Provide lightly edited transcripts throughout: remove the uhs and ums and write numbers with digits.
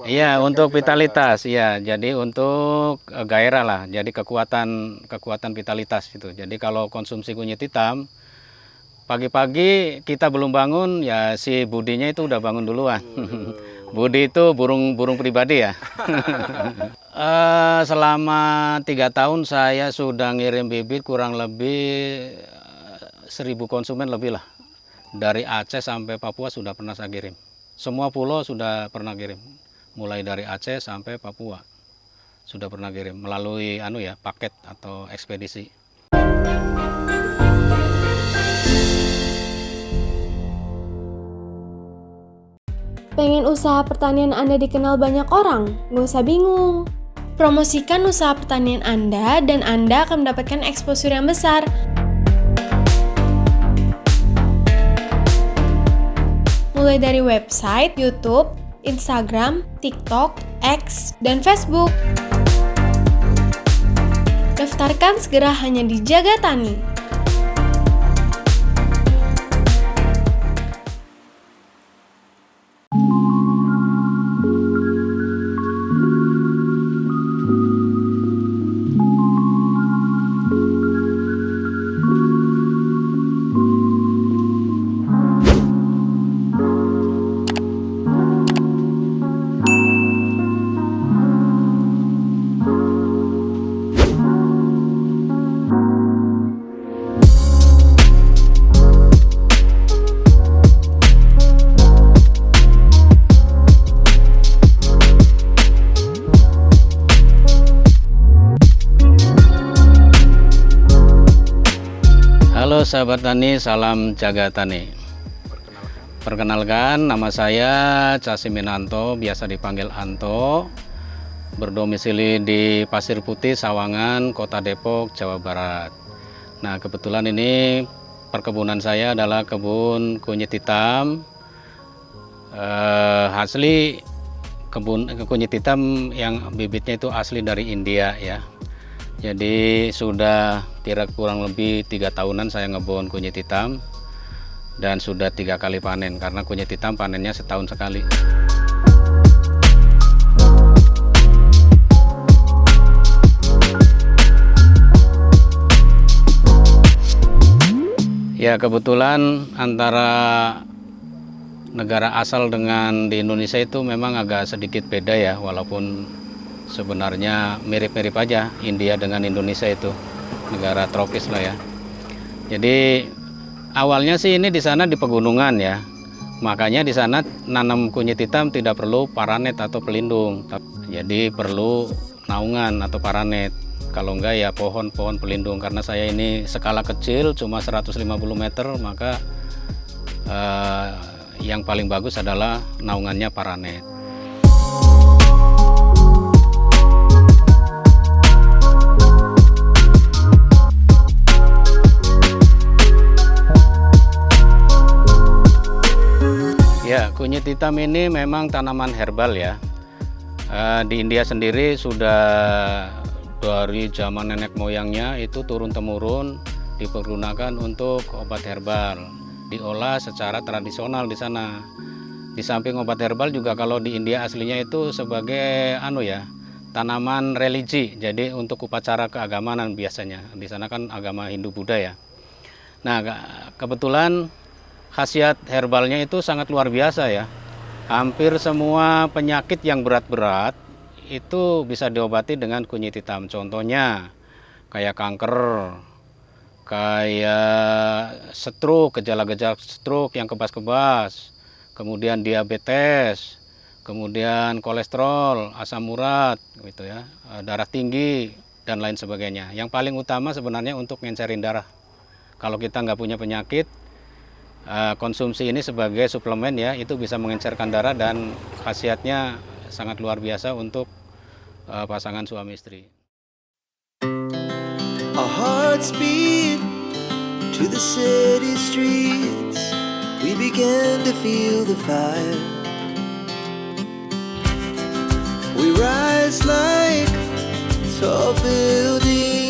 Iya, untuk vitalitas, iya. Jadi untuk gairah lah, jadi kekuatan vitalitas gitu. Jadi kalau konsumsi kunyit hitam, pagi-pagi kita belum bangun, ya si budinya itu udah bangun duluan. Budi itu burung pribadi ya. Selama 3 tahun saya sudah ngirim bibit kurang lebih 1.000 konsumen lebih lah. Dari Aceh sampai Papua sudah pernah saya kirim. Semua pulau sudah pernah kirim. Mulai dari Aceh sampai Papua sudah pernah kirim melalui paket atau ekspedisi. Pengen usaha pertanian Anda dikenal banyak orang? Nggak usah bingung. Promosikan usaha pertanian Anda dan Anda akan mendapatkan exposure yang besar. Mulai dari website, YouTube, Instagram, TikTok, X, dan Facebook. Daftarkan segera hanya di Jaga Tani. Halo sahabat tani, salam jaga tani. Perkenalkan, nama saya Casiminanto, biasa dipanggil Anto. Berdomisili di Pasir Putih, Sawangan, Kota Depok, Jawa Barat. Nah, kebetulan ini perkebunan saya adalah kebun kunyit hitam. Asli kebun kunyit hitam yang bibitnya itu asli dari India ya. Jadi sudah kurang lebih 3 tahunan saya ngebon kunyit hitam dan sudah 3 kali panen karena kunyit hitam panennya setahun sekali. Ya kebetulan antara negara asal dengan di Indonesia itu memang agak sedikit beda ya, walaupun sebenarnya mirip-mirip aja India dengan Indonesia itu negara tropis lah ya. Jadi awalnya sih ini di sana di pegunungan ya, makanya di sana nanam kunyit hitam tidak perlu paranet atau pelindung, jadi perlu naungan atau paranet. Kalau enggak ya pohon-pohon pelindung, karena saya ini skala kecil cuma 150 meter, maka yang paling bagus adalah naungannya paranet. Ya, kunyit hitam ini memang tanaman herbal ya. Di India sendiri sudah dari zaman nenek moyangnya itu turun-temurun dipergunakan untuk obat herbal. Diolah secara tradisional di sana. Di samping obat herbal juga kalau di India aslinya itu sebagai tanaman religi. Jadi untuk upacara keagamaan biasanya. Di sana kan agama Hindu Buddha ya. Nah, kebetulan khasiat herbalnya itu sangat luar biasa ya. Hampir semua penyakit yang berat-berat itu bisa diobati dengan kunyit hitam. Contohnya kayak kanker, kayak stroke, gejala-gejala stroke yang kebas-kebas, kemudian diabetes, kemudian kolesterol, asam urat, gitu ya, darah tinggi dan lain sebagainya. Yang paling utama sebenarnya untuk ngencerin darah. Kalau kita nggak punya penyakit, konsumsi ini sebagai suplemen ya, itu bisa mengencerkan darah dan khasiatnya sangat luar biasa untuk pasangan suami istri. Our hearts beat to the city streets. We began to feel the fire. We rise like tall buildings.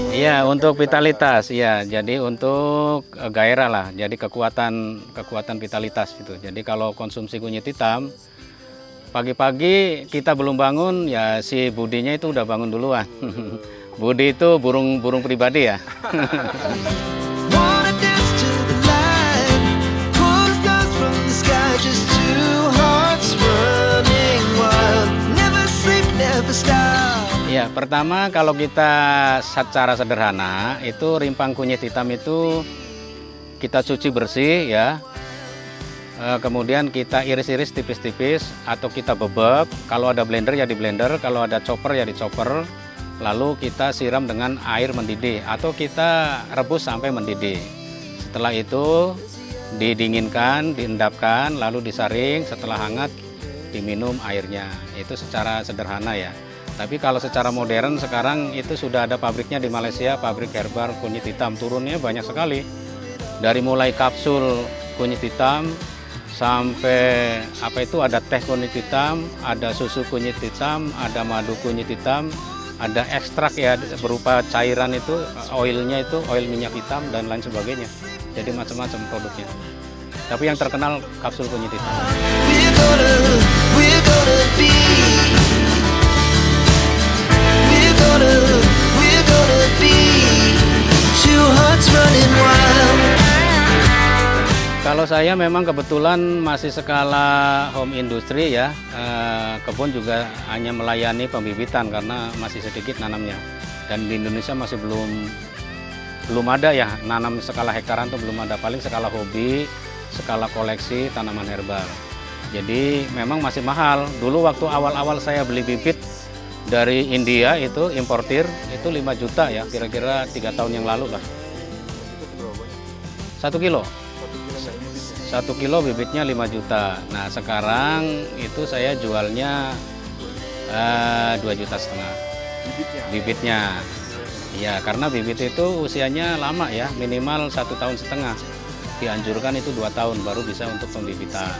Iya, untuk vitalitas, ya. Jadi untuk gairah lah, jadi kekuatan vitalitas gitu. Jadi kalau konsumsi kunyit hitam, pagi-pagi kita belum bangun, ya si Budinya itu udah bangun duluan. Budi itu burung pribadi ya. Wanna dance to the light, pull the stars from the sky, just two hearts running wild, never sleep, never stop. Ya, pertama kalau kita secara sederhana itu rimpang kunyit hitam itu kita cuci bersih ya. Kemudian kita iris-iris tipis-tipis atau kita bebek. Kalau ada blender ya di blender, kalau ada chopper ya di chopper. Lalu kita siram dengan air mendidih atau kita rebus sampai mendidih. Setelah itu didinginkan, diendapkan, lalu disaring. Setelah hangat diminum airnya. Itu secara sederhana ya. Tapi kalau secara modern sekarang itu sudah ada pabriknya di Malaysia, pabrik herbal kunyit hitam. Turunnya banyak sekali. Dari mulai kapsul kunyit hitam sampai ada teh kunyit hitam, ada susu kunyit hitam, ada madu kunyit hitam, ada ekstrak ya berupa cairan itu, oilnya itu oil minyak hitam dan lain sebagainya. Jadi macam-macam produknya. Tapi yang terkenal kapsul kunyit hitam. We're gonna be, we're gonna be two hearts running wild. Kalau saya memang kebetulan masih skala home industry ya, kebun juga hanya melayani pembibitan karena masih sedikit nanamnya. Dan di Indonesia masih belum ada ya nanam skala hektaran tuh belum ada, paling skala hobi, skala koleksi tanaman herbal. Jadi memang masih mahal. Dulu waktu awal-awal saya beli bibit dari India itu importir itu 5 juta ya, kira-kira 3 tahun yang lalu lah. 1 kilo. 1 kilo bibitnya 5 juta. Nah sekarang itu saya jualnya 2,5 juta. Bibitnya. Ya karena bibit itu usianya lama ya, minimal 1,5 tahun. Dianjurkan itu 2 tahun baru bisa untuk pembibitan.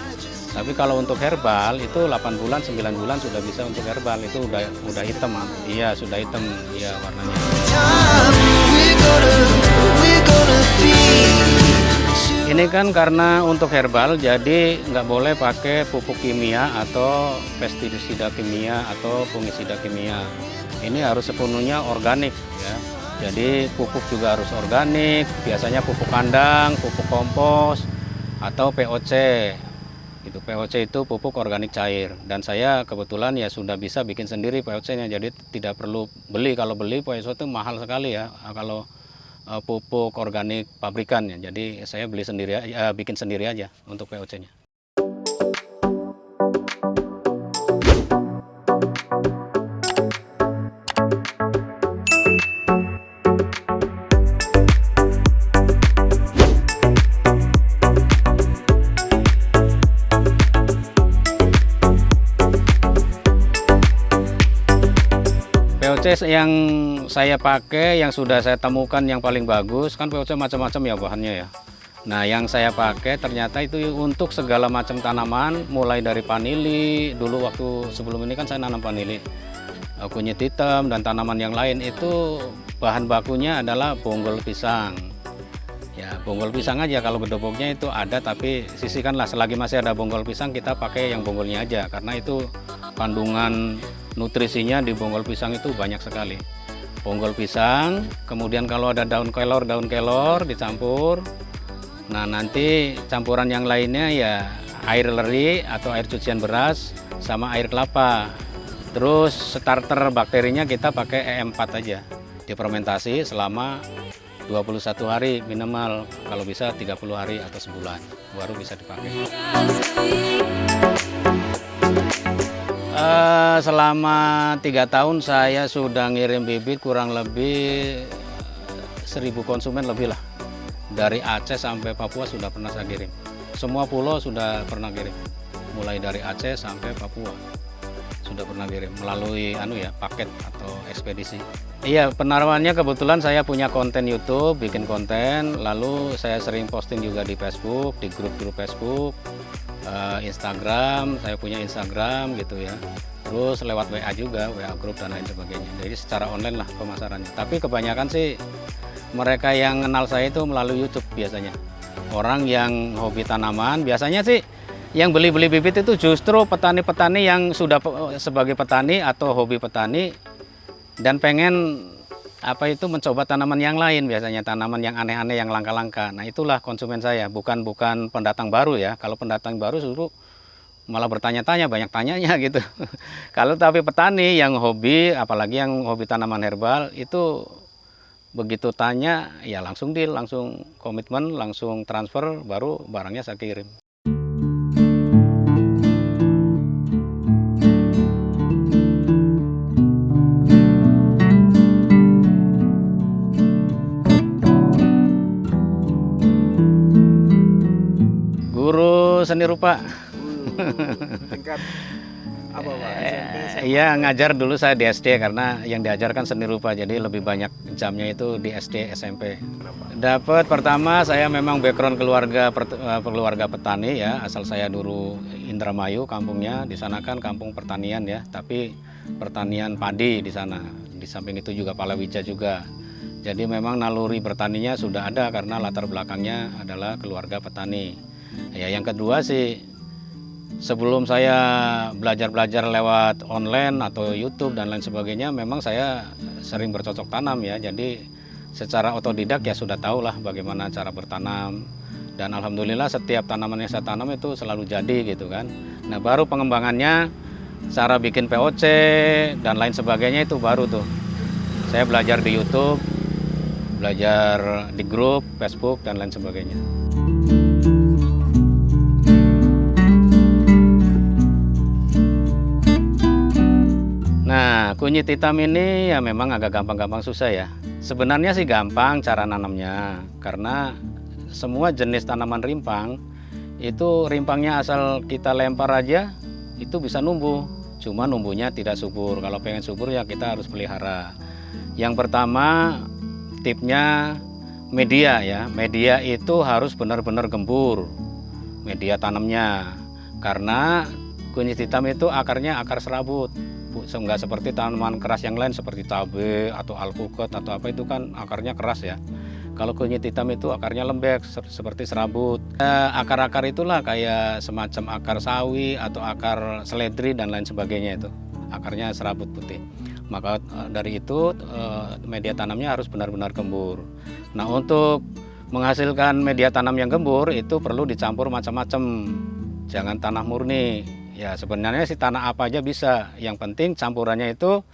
Tapi kalau untuk herbal itu 8 bulan, 9 bulan sudah bisa untuk herbal. Itu udah hitam. Iya sudah hitam ya warnanya. Ini kan karena untuk herbal, jadi nggak boleh pakai pupuk kimia atau pestisida kimia atau fungisida kimia. Ini harus sepenuhnya organik ya. Jadi pupuk juga harus organik, biasanya pupuk kandang, pupuk kompos atau POC. Itu POC itu pupuk organik cair. Dan saya kebetulan ya sudah bisa bikin sendiri POC-nya, jadi tidak perlu beli. Kalau beli POC itu mahal sekali ya. Kalau pupuk organik pabrikan ya. Jadi saya beli sendiri, bikin sendiri aja untuk POC-nya. POC yang saya pakai, yang sudah saya temukan yang paling bagus, kan POC macam-macam ya bahannya ya. Nah yang saya pakai ternyata itu untuk segala macam tanaman, mulai dari vanili, dulu waktu sebelum ini kan saya nanam vanili, kunyit hitam dan tanaman yang lain itu bahan bakunya adalah bonggol pisang. Ya bonggol pisang aja, kalau gedoboknya itu ada tapi sisihkanlah, selagi masih ada bonggol pisang kita pakai yang bonggolnya aja karena itu kandungan nutrisinya di bonggol pisang itu banyak sekali. Bonggol pisang, kemudian kalau ada daun kelor dicampur. Nah nanti campuran yang lainnya ya air leri atau air cucian beras sama air kelapa. Terus starter bakterinya kita pakai E4 aja. Difermentasi selama 21 hari minimal, kalau bisa 30 hari atau sebulan baru bisa dipakai. Selama 3 tahun saya sudah ngirim bibit kurang lebih 1.000 konsumen lebih lah. Dari Aceh sampai Papua sudah pernah saya kirim. Semua pulau sudah pernah kirim. Mulai dari Aceh sampai Papua sudah pernah kirim melalui paket atau ekspedisi. Iya, penaruhannya kebetulan saya punya konten YouTube, bikin konten, lalu saya sering posting juga di Facebook, di grup-grup Facebook, Instagram, saya punya Instagram gitu ya. Terus lewat WA juga, WA grup dan lain sebagainya. Jadi secara online lah pemasarannya. Tapi kebanyakan sih mereka yang kenal saya itu melalui YouTube biasanya. Orang yang hobi tanaman, biasanya sih Yang beli-beli bibit itu justru petani-petani yang sudah sebagai petani atau hobi petani dan pengen mencoba tanaman yang lain, biasanya tanaman yang aneh-aneh, yang langka-langka. Nah, itulah konsumen saya, bukan pendatang baru ya. Kalau pendatang baru justru malah bertanya-tanya, banyak tanyanya gitu. Kalau tapi petani yang hobi, apalagi yang hobi tanaman herbal, itu begitu tanya ya langsung deal, langsung komitmen, langsung transfer, baru barangnya saya kirim. Guru seni rupa. Tingkat apa Pak? SMP, SMA? Iya, ngajar dulu saya di SD karena yang diajarkan seni rupa, jadi lebih banyak jamnya itu di SD, SMP. Dapat pertama saya memang background keluarga petani ya, asal saya dulu Indramayu kampungnya, di sana kan kampung pertanian ya, tapi pertanian padi di sana. Di samping itu juga palawija juga. Jadi memang naluri bertaninya sudah ada karena latar belakangnya adalah keluarga petani. Ya, yang kedua sih, sebelum saya belajar lewat online atau YouTube dan lain sebagainya, memang saya sering bercocok tanam ya. Jadi secara otodidak ya sudah tahu lah bagaimana cara bertanam. Dan alhamdulillah setiap tanaman yang saya tanam itu selalu jadi gitu kan. Nah, baru pengembangannya, cara bikin POC dan lain sebagainya itu baru tuh. Saya belajar di YouTube, belajar di grup, Facebook dan lain sebagainya. Nah, kunyit hitam ini ya memang agak gampang-gampang susah ya. Sebenarnya sih gampang cara nanamnya, karena semua jenis tanaman rimpang itu rimpangnya asal kita lempar aja itu bisa numbuh. Cuma numbuhnya tidak subur. Kalau pengen subur ya kita harus pelihara. Yang pertama tipnya media ya. Media itu harus benar-benar gembur. Media tanamnya. Karena kunyit hitam itu akarnya akar serabut. Enggak seperti tanaman keras yang lain seperti cabai atau alpukat atau apa, itu kan akarnya keras ya. Kalau kunyit hitam itu akarnya lembek seperti serabut. Akar-akar itulah kayak semacam akar sawi atau akar seledri dan lain sebagainya itu. Akarnya serabut putih. Maka dari itu media tanamnya harus benar-benar gembur. Nah, untuk menghasilkan media tanam yang gembur itu perlu dicampur macam-macam. Jangan tanah murni. Ya sebenarnya sih tanah apa aja bisa. Yang penting campurannya itu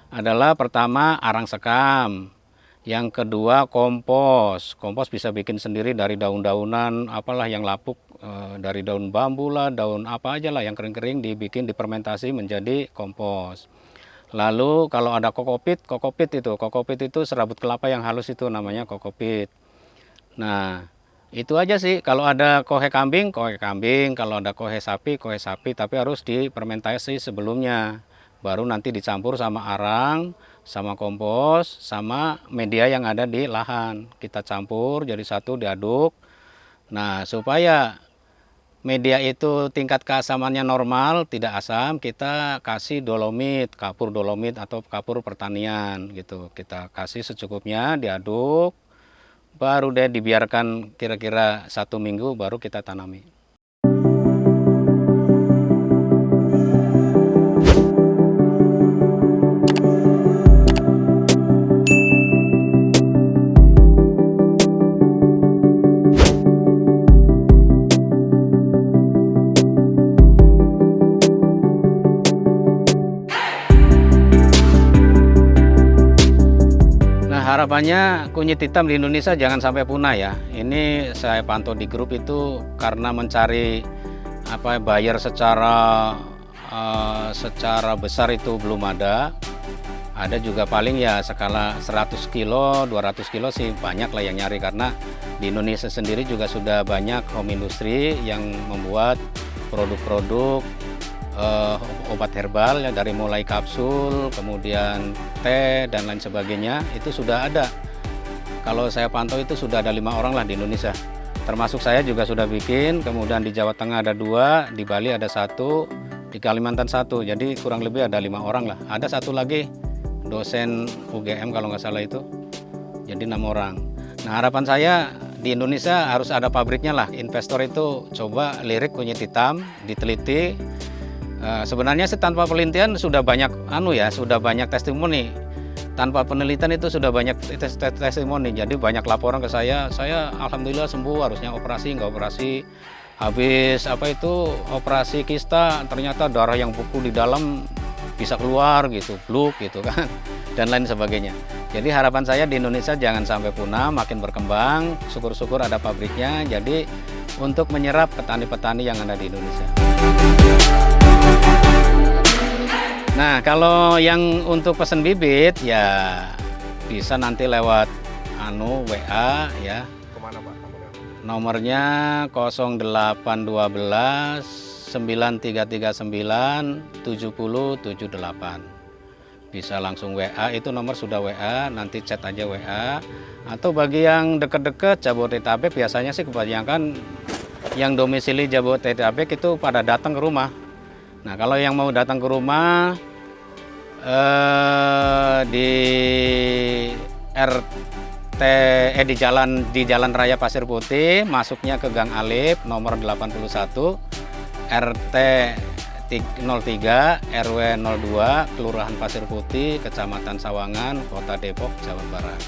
adalah pertama arang sekam. Yang kedua kompos. Kompos bisa bikin sendiri dari daun-daunan apalah yang lapuk, dari daun bambu lah, daun apa aja lah yang kering-kering dibikin difermentasi menjadi kompos. Lalu kalau ada kokopit itu serabut kelapa yang halus itu namanya kokopit. Nah, itu aja sih. Kalau ada kohe kambing, kalau ada kohe sapi, tapi harus difermentasi sebelumnya. Baru nanti dicampur sama arang, sama kompos, sama media yang ada di lahan. Kita campur jadi satu, diaduk. Nah, supaya media itu tingkat keasamannya normal, tidak asam, kita kasih dolomit, kapur dolomit atau kapur pertanian gitu. Kita kasih secukupnya, diaduk. Baru deh dibiarkan kira-kira 1 minggu baru kita tanami. Harapannya kunyit hitam di Indonesia jangan sampai punah ya. Ini saya pantau di grup itu karena mencari buyer secara besar itu belum ada. Ada juga paling ya skala 100 kilo, 200 kilo sih banyak lah yang nyari, karena di Indonesia sendiri juga sudah banyak home industry yang membuat produk-produk obat herbal ya, dari mulai kapsul, kemudian teh dan lain sebagainya, itu sudah ada. Kalau saya pantau itu sudah ada 5 orang lah di Indonesia. Termasuk saya juga sudah bikin, kemudian di Jawa Tengah ada 2, di Bali ada 1, di Kalimantan 1. Jadi kurang lebih ada 5 orang lah. Ada 1 lagi dosen UGM kalau nggak salah itu. Jadi 6 orang. Nah, harapan saya di Indonesia harus ada pabriknya lah. Investor itu coba lirik kunyit hitam, diteliti. Sebenarnya sih tanpa penelitian sudah banyak sudah banyak testimoni. Tanpa penelitian itu sudah banyak testimoni. Jadi banyak laporan ke saya alhamdulillah sembuh, harusnya operasi nggak operasi. Habis operasi kista, ternyata darah yang beku di dalam bisa keluar gitu, bluk gitu kan, dan lain sebagainya. Jadi harapan saya di Indonesia jangan sampai punah, makin berkembang. Syukur-syukur ada pabriknya. Jadi untuk menyerap petani-petani yang ada di Indonesia. Nah, kalau yang untuk pesen bibit ya bisa nanti lewat WA ya. Kemana Pak? Nomornya 0812 9339 7078. Bisa langsung WA, itu nomor sudah WA, nanti chat aja WA. Atau bagi yang deket-deket Jabodetabek biasanya sih kebanyakan yang domisili Jabodetabek itu pada datang ke rumah. Nah, kalau yang mau datang ke rumah di Jalan Raya Pasir Putih, masuknya ke Gang Alif nomor 81 RT 03 RW 02 Kelurahan Pasir Putih, Kecamatan Sawangan, Kota Depok, Jawa Barat.